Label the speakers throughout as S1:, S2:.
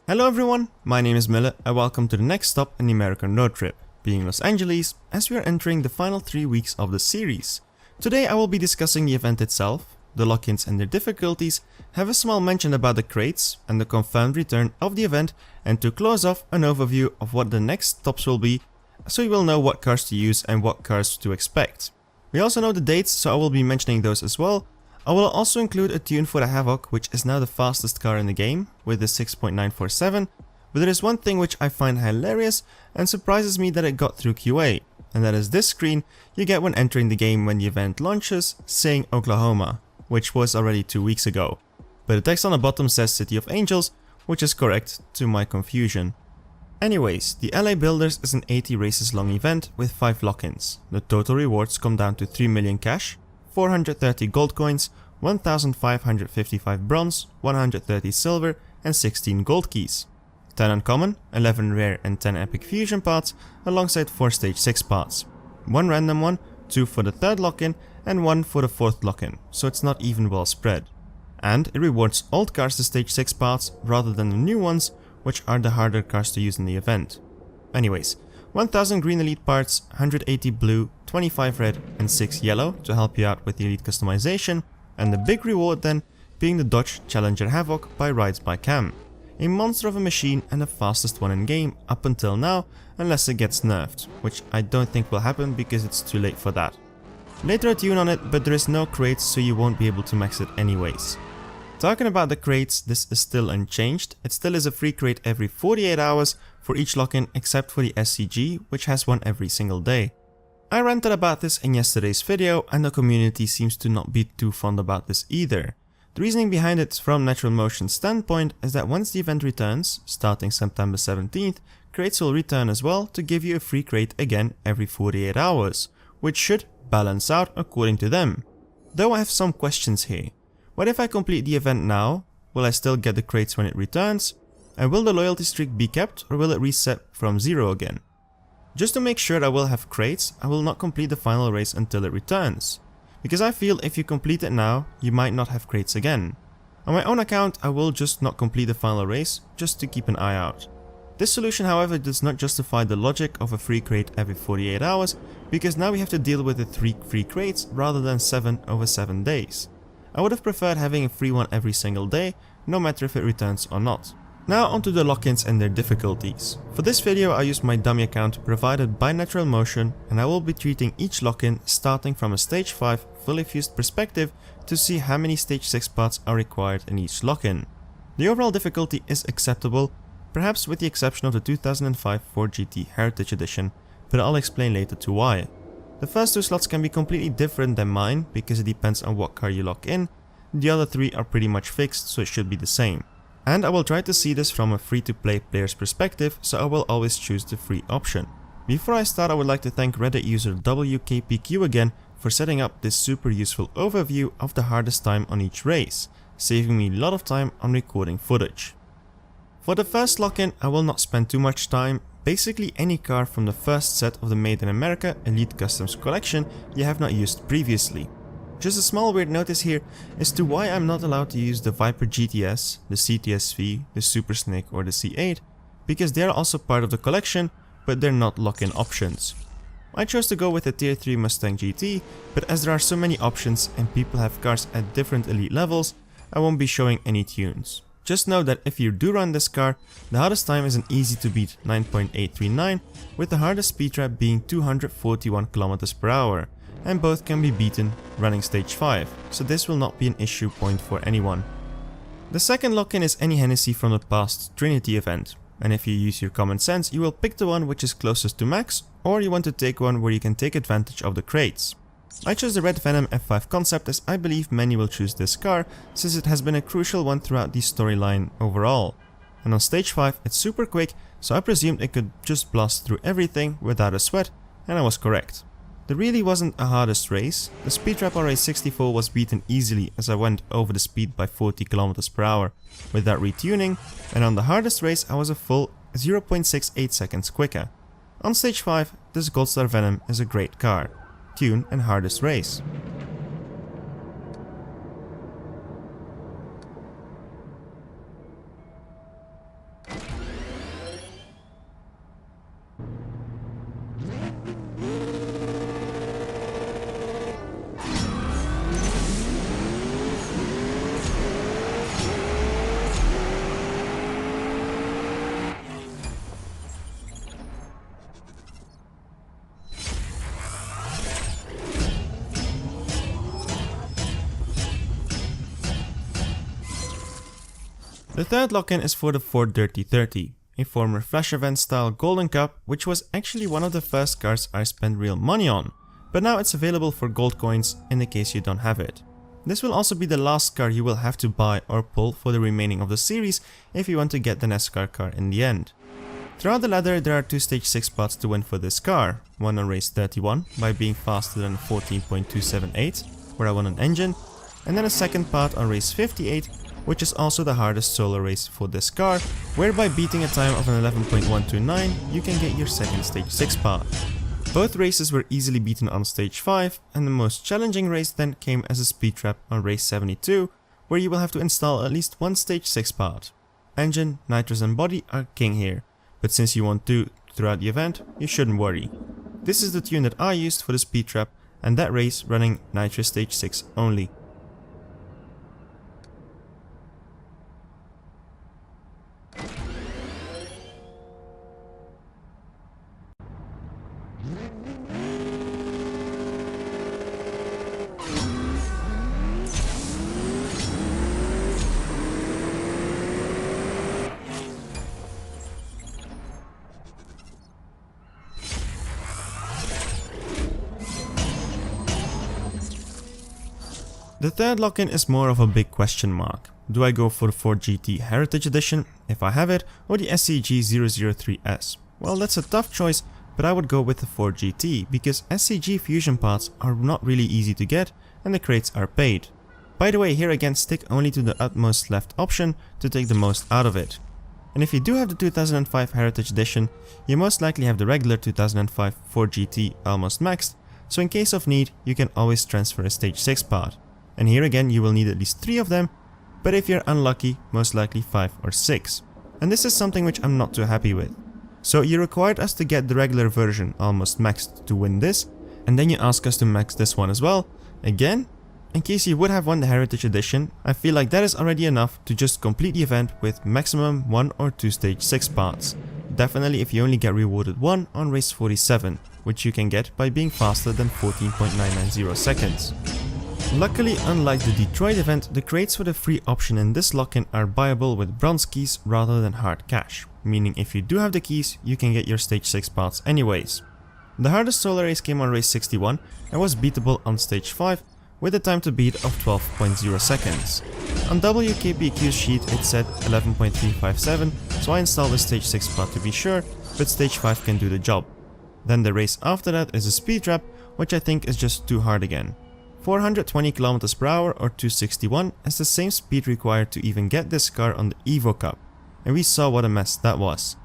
S1: Hello everyone, my name is Miller and welcome to the next stop in the American road trip, being Los Angeles, as we are entering the final 3 weeks of the series. Today I will be discussing the event itself, the lock-ins and their difficulties, have a small mention about the crates and the confirmed return of the event, and to close off, an overview of what the next stops will be, so you will know what cars to use and what cars to expect. We also know the dates, so I will be mentioning those as well. I will also include a tune for the Havoc, which is now the fastest car in the game, with the 6.947, but there is one thing which I find hilarious and surprises me that it got through QA, and that is this screen you get when entering the game when the event launches, saying Oklahoma, which was already 2 weeks ago. But the text on the bottom says City of Angels, which is correct to my confusion. Anyways, the LA Builders is an 80 races long event with 5 lock-ins. The total rewards come down to 3 million cash, 430 gold coins, 1555 bronze, 130 silver and 16 gold keys. 10 uncommon, 11 rare and 10 epic fusion parts alongside 4 stage 6 parts. 1 random one, 2 for the 3rd lock-in and 1 for the 4th lock-in, so it's not even well spread. And it rewards old cars to stage 6 parts rather than the new ones, which are the harder cars to use in the event. Anyways, 1000 green elite parts, 180 blue, 25 red and 6 yellow to help you out with the elite customization, and the big reward then being the Dodge Challenger Havoc by Rides by Cam. A monster of a machine and the fastest one in game up until now, unless it gets nerfed, which I don't think will happen because it's too late for that. Later a tune on it, but there is no crates, so you won't be able to max it anyways. Talking about the crates, this is still unchanged. It still is a free crate every 48 hours for each lock-in except for the SCG, which has one every single day. I ranted about this in yesterday's video and the community seems to not be too fond about this either. The reasoning behind it from Natural Motion's standpoint is that once the event returns, starting September 17th, crates will return as well to give you a free crate again every 48 hours, which should balance out according to them. Though I have some questions here. What if I complete the event now? Will I still get the crates when it returns? And will the loyalty streak be kept or will it reset from 0 again? Just to make sure I will have crates, I will not complete the final race until it returns. Because I feel if you complete it now, you might not have crates again. On my own account, I will just not complete the final race, just to keep an eye out. This solution however does not justify the logic of a free crate every 48 hours, because now we have to deal with the 3 free crates rather than 7 over 7 days. I would have preferred having a free one every single day, no matter if it returns or not. Now onto the lock-ins and their difficulties. For this video I used my dummy account provided by Natural Motion, and I will be treating each lock-in starting from a stage 5 fully fused perspective to see how many stage 6 parts are required in each lock-in. The overall difficulty is acceptable, perhaps with the exception of the 2005 Ford GT Heritage Edition, but I'll explain later to why. The first 2 slots can be completely different than mine because it depends on what car you lock in. The other 3 are pretty much fixed, so it should be the same. And I will try to see this from a free-to-play player's perspective, so I will always choose the free option. Before I start, I would like to thank Reddit user WKPQ again for setting up this super useful overview of the hardest time on each race, saving me a lot of time on recording footage. For the first lock-in, I will not spend too much time. Basically any car from the first set of the Made in America Elite Customs collection you have not used previously. Just a small weird notice here as to why I'm not allowed to use the Viper GTS, the CTSV, the Super Snake or the C8, because they are also part of the collection, but they're not lock-in options. I chose to go with the Tier 3 Mustang GT, but as there are so many options and people have cars at different elite levels, I won't be showing any tunes. Just know that if you do run this car, the hardest time is an easy to beat 9.839, with the hardest speed trap being 241 km per hour, and both can be beaten running stage 5, so this will not be an issue point for anyone. The second lock-in is any Hennessy from the past Trinity event, and if you use your common sense you will pick the one which is closest to max, or you want to take one where you can take advantage of the crates. I chose the Red Venom F5 concept as I believe many will choose this car, since it has been a crucial one throughout the storyline overall. And on stage 5 it's super quick, so I presumed it could just blast through everything without a sweat, and I was correct. There really wasn't a hardest race. The speed trap RA64 was beaten easily as I went over the speed by 40 km per hour without retuning, and on the hardest race I was a full 0.68 seconds quicker. On stage 5 this Goldstar Venom is a great car. Tune and hardest race. The third lock-in is for the Ford Dirty 30, a former Flash event style Golden Cup, which was actually one of the first cars I spent real money on, but now it's available for gold coins in the case you don't have it. This will also be the last car you will have to buy or pull for the remaining of the series if you want to get the NASCAR car in the end. Throughout the ladder there are 2 stage 6 spots to win for this car, one on race 31 by being faster than 14.278, where I won an engine, and then a second part on race 58, which is also the hardest solo race for this car, where by beating a time of an 11.129 you can get your second stage 6 part. Both races were easily beaten on stage 5, and the most challenging race then came as a speed trap on race 72, where you will have to install at least one stage 6 part. Engine, nitrous and body are king here, but since you won't do throughout the event, you shouldn't worry. This is the tune that I used for the speed trap, and that race running nitrous stage 6 only. The third lock-in is more of a big question mark. Do I go for the Ford GT Heritage Edition, if I have it, or the SCG 003S? Well, that's a tough choice, but I would go with the Ford GT, because SCG fusion parts are not really easy to get, and the crates are paid. By the way, here again stick only to the utmost left option to take the most out of it. And if you do have the 2005 Heritage Edition, you most likely have the regular 2005 Ford GT almost maxed, so in case of need, you can always transfer a stage 6 part. And here again you will need at least 3 of them, but if you're unlucky, most likely 5 or 6. And this is something which I'm not too happy with. So you required us to get the regular version almost maxed to win this, and then you ask us to max this one as well, again? In case you would have won the Heritage Edition, I feel like that is already enough to just complete the event with maximum 1 or 2 stage 6 parts. Definitely if you only get rewarded 1 on race 47, which you can get by being faster than 14.990 seconds. Luckily, unlike the Detroit event, the crates for the free option in this lock-in are buyable with bronze keys rather than hard cash, meaning if you do have the keys, you can get your stage 6 parts anyways. The hardest solo race came on race 61 and was beatable on stage 5 with a time to beat of 12.0 seconds. On WKPQ's sheet it said 11.357, so I installed the stage 6 part to be sure, but stage 5 can do the job. Then the race after that is a speed trap, which I think is just too hard again. 420 km per hour or 261 is the same speed required to even get this car on the Evo Cup, and we saw what a mess that was.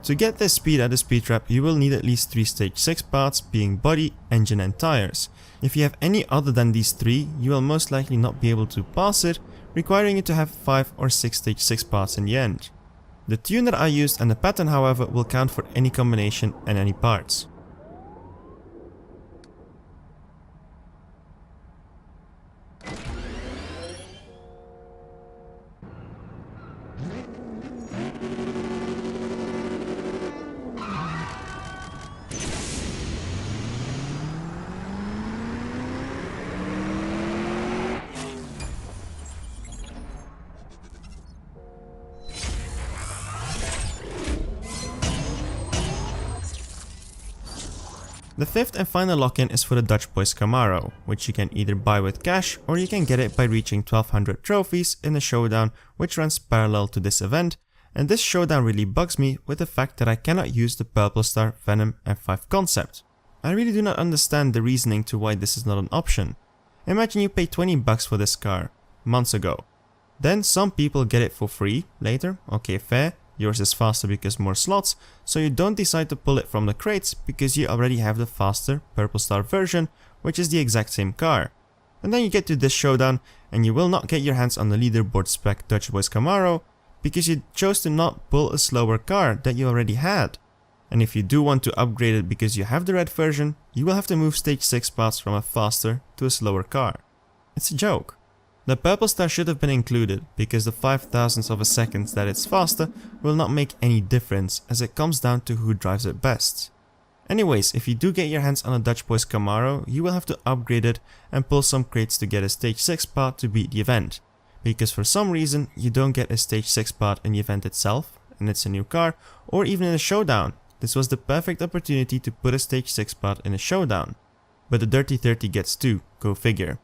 S1: To get this speed at the speed trap you will need at least 3 stage 6 parts, being body, engine and tires. If you have any other than these 3, you will most likely not be able to pass it, requiring you to have 5 or 6 stage 6 parts in the end. The tune that I used and the pattern however will count for any combination and any parts. The fifth and final lock-in is for the Dutch Boys Camaro, which you can either buy with cash or you can get it by reaching 1200 trophies in a showdown which runs parallel to this event, and this showdown really bugs me with the fact that I cannot use the Purple Star, Venom M5 concept. I really do not understand the reasoning to why this is not an option. Imagine you pay 20 bucks for this car, months ago. Then some people get it for free later, okay fair. Yours is faster because more slots, so you don't decide to pull it from the crates because you already have the faster Purple Star version, which is the exact same car. And then you get to this showdown and you will not get your hands on the leaderboard spec Dutch Boys Camaro because you chose to not pull a slower car that you already had. And if you do want to upgrade it because you have the red version, you will have to move stage 6 parts from a faster to a slower car. It's a joke. The Purple Star should have been included, because the 5,000ths of a second that it's faster will not make any difference, as it comes down to who drives it best. Anyways, if you do get your hands on a Dutch Boys Camaro, you will have to upgrade it and pull some crates to get a stage 6 part to beat the event, because for some reason you don't get a stage 6 spot in the event itself, and it's a new car, or even in a showdown. This was the perfect opportunity to put a stage 6 spot in a showdown. But the Dirty 30 gets 2, go figure.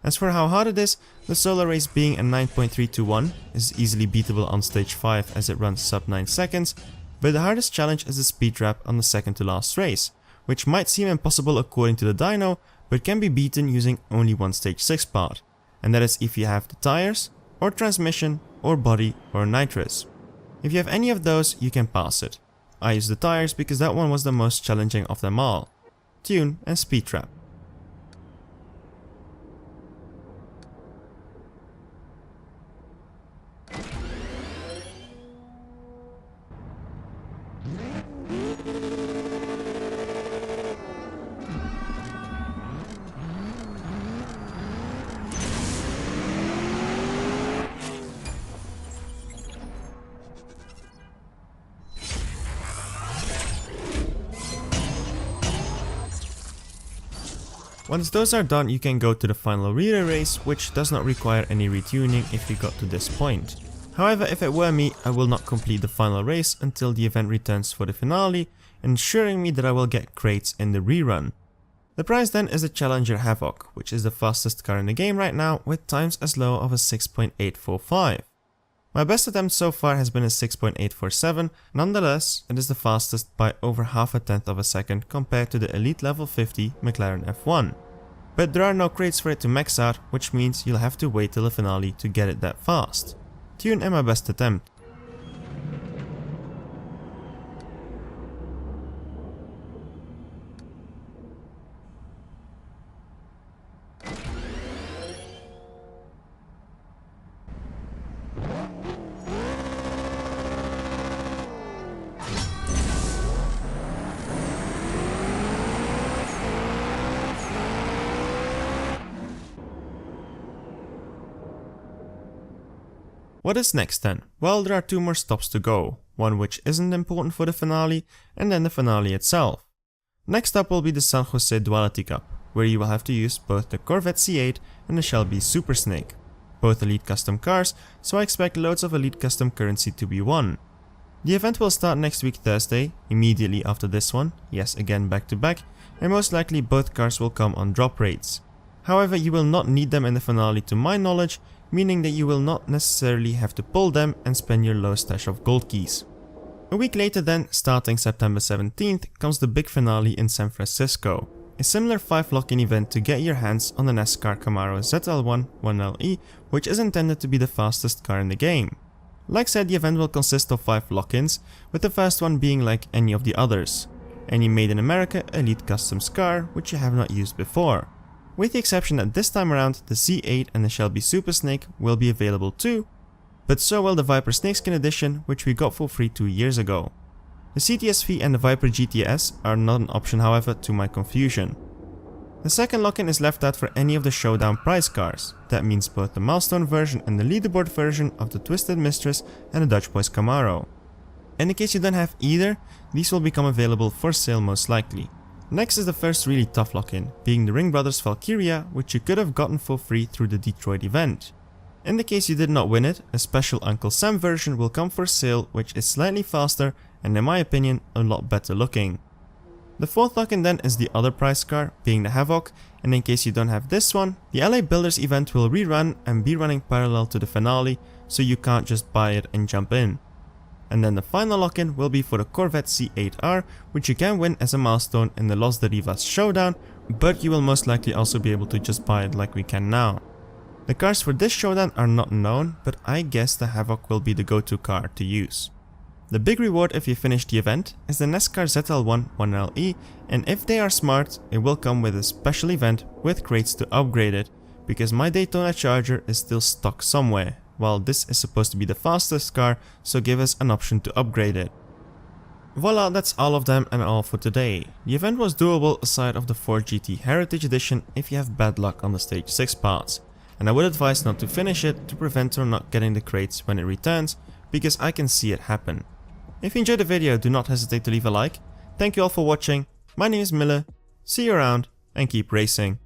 S1: As for how hard it is, the solo race being a 9.321 is easily beatable on stage 5 as it runs sub 9 seconds, but the hardest challenge is the speed trap on the second to last race, which might seem impossible according to the dyno, but can be beaten using only one stage 6 part, and that is if you have the tires, or transmission, or body, or nitrous. If you have any of those, you can pass it. I used the tires because that one was the most challenging of them all. Tune and speed trap. Once those are done, you can go to the final relay race, which does not require any retuning if you got to this point. However, if it were me, I will not complete the final race until the event returns for the finale, ensuring me that I will get crates in the rerun. The prize then is the Challenger Havoc, which is the fastest car in the game right now with times as low of a 6.845. My best attempt so far has been a 6.847, nonetheless it is the fastest by over half a tenth of a second compared to the elite level 50 McLaren F1. But there are no crates for it to max out, which means you'll have to wait till the finale to get it that fast. Tune and my best attempt. What is next then? Well, there are 2 more stops to go, one which isn't important for the finale, and then the finale itself. Next up will be the San Jose Duality Cup, where you will have to use both the Corvette C8 and the Shelby Super Snake. Both elite custom cars, so I expect loads of elite custom currency to be won. The event will start next week Thursday, immediately after this one, yes again back to back, and most likely both cars will come on drop rates. However, you will not need them in the finale to my knowledge, meaning that you will not necessarily have to pull them and spend your low stash of gold keys. A week later then, starting September 17th, comes the big finale in San Francisco, a similar 5 lock-in event to get your hands on the NASCAR Camaro ZL1 1LE, which is intended to be the fastest car in the game. Like said, the event will consist of 5 lock-ins, with the first one being like any of the others. Any made in America elite customs car which you have not used before. With the exception that this time around the C8 and the Shelby Super Snake will be available too, but so will the Viper Snakeskin edition which we got for free 2 years ago. The CTSV and the Viper GTS are not an option, however, to my confusion. The second lock-in is left out for any of the Showdown prize cars, that means both the Milestone version and the Leaderboard version of the Twisted Mistress and the Dutch Boys Camaro. And in case you don't have either, these will become available for sale most likely. Next is the first really tough lock-in, being the Ring Brothers Valkyria, which you could have gotten for free through the Detroit event. In the case you did not win it, a special Uncle Sam version will come for sale, which is slightly faster and in my opinion a lot better looking. The fourth lock-in then is the other prize car, being the Havoc, and in case you don't have this one, the LA Builders event will rerun and be running parallel to the finale, so you can't just buy it and jump in. And then the final lock-in will be for the Corvette C8R, which you can win as a milestone in the Los Derivas Showdown, but you will most likely also be able to just buy it like we can now. The cars for this showdown are not known, but I guess the Havoc will be the go-to car to use. The big reward if you finish the event is the NASCAR ZL1 1LE, and if they are smart, it will come with a special event with crates to upgrade it, because my Daytona Charger is still stuck somewhere, while this is supposed to be the fastest car, so give us an option to upgrade it. Voila, that's all of them and all for today. The event was doable aside of the Ford GT Heritage Edition if you have bad luck on the stage 6 parts, and I would advise not to finish it to prevent her not getting the crates when it returns, because I can see it happen. If you enjoyed the video, do not hesitate to leave a like. Thank you all for watching, my name is Mille, see you around and keep racing.